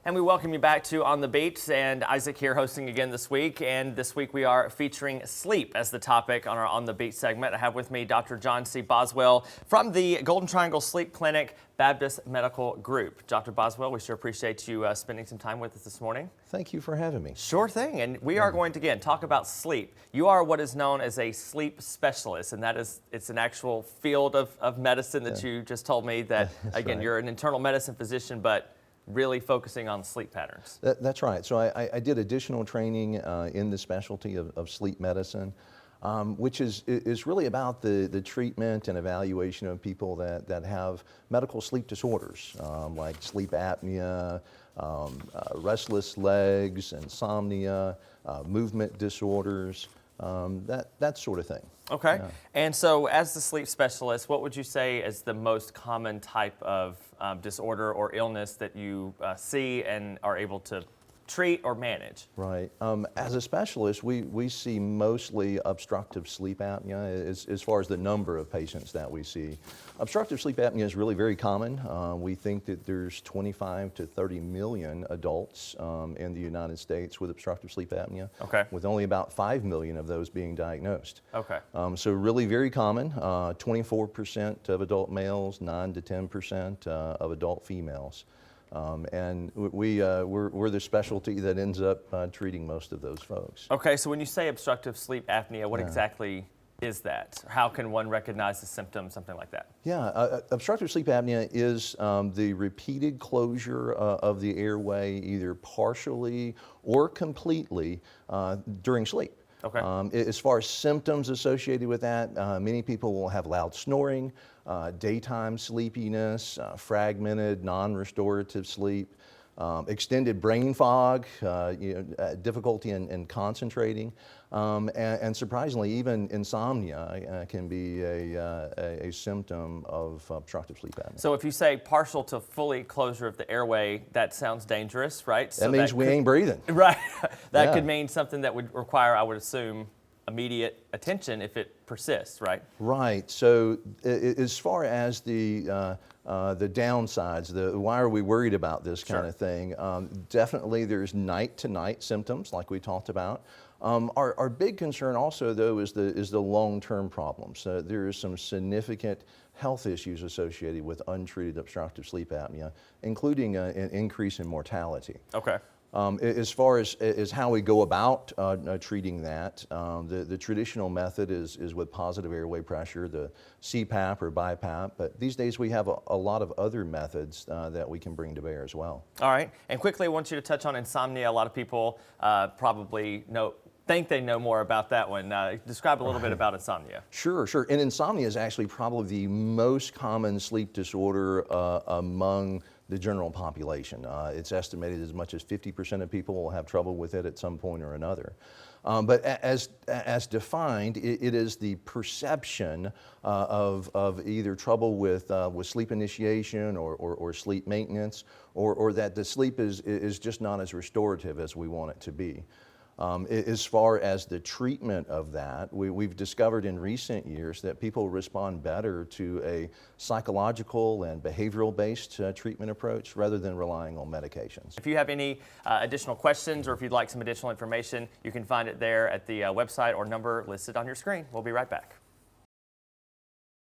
And we welcome you back to On the Beat, and Isaac here hosting again this week. And this week we are featuring sleep as the topic on our On the Beat segment. I have with me Dr. John C. Boswell from the Golden Triangle Sleep Clinic Baptist Medical Group. Dr. Boswell, we sure appreciate you spending some time with us this morning. Thank you for having me. Sure thing. And we are going to, again, talk about sleep. You are what is known as a sleep specialist, and that is, it's an actual field of medicine that you just told me that, again, right. You're an internal medicine physician, but really focusing on sleep patterns. That's right. So I did additional training in the specialty of sleep medicine, which is really about the treatment and evaluation of people that have medical sleep disorders, like sleep apnea, restless legs, insomnia, movement disorders, that sort of thing. Okay. Yeah. And so as the sleep specialist, what would you say is the most common type of disorder or illness that you see and are able to treat or manage? Right. As a specialist, we see mostly obstructive sleep apnea as far as the number of patients that we see. Obstructive sleep apnea is really very common. We think that there's 25 to 30 million adults in the United States with obstructive sleep apnea, Okay. with only about 5 million of those being diagnosed. Okay. So really very common, 24% of adult males, 9 to 10% of adult females. And we're the specialty that ends up treating most of those folks. Okay, so when you say obstructive sleep apnea, what exactly is that? How can one recognize the symptoms, something like that? Yeah, obstructive sleep apnea is the repeated closure of the airway, either partially or completely during sleep. Okay. As far as symptoms associated with that, many people will have loud snoring, daytime sleepiness, fragmented, non-restorative sleep, extended brain fog, difficulty in concentrating, and surprisingly, even insomnia can be a symptom of obstructive sleep apnea. So if you say partial to fully closure of the airway, that sounds dangerous, right? That means we ain't breathing. Right. That Yeah. could mean something that would require, I would assume, immediate attention if it persists, right? Right. So as far as the downsides, why are we worried about this kind of thing? Definitely there's night-to-night symptoms like we talked about. Our big concern also, though, is the long-term problems. There is some significant health issues associated with untreated obstructive sleep apnea, including an increase in mortality. Okay. As far as how we go about treating that, the traditional method is with positive airway pressure, the CPAP or BiPAP, but these days we have a lot of other methods that we can bring to bear as well. All right. And quickly, I want you to touch on insomnia. A lot of people probably think they know more about that one. Describe a little bit about insomnia. Sure. And insomnia is actually probably the most common sleep disorder among the general population. It's estimated as much as 50% of people will have trouble with it at some point or another. But as defined, it is the perception of either trouble with sleep initiation or sleep maintenance, or that the sleep is just not as restorative as we want it to be. As far as the treatment of that, we've discovered in recent years that people respond better to a psychological and behavioral-based treatment approach rather than relying on medications. If you have any additional questions or if you'd like some additional information, you can find it there at the website or number listed on your screen. We'll be right back.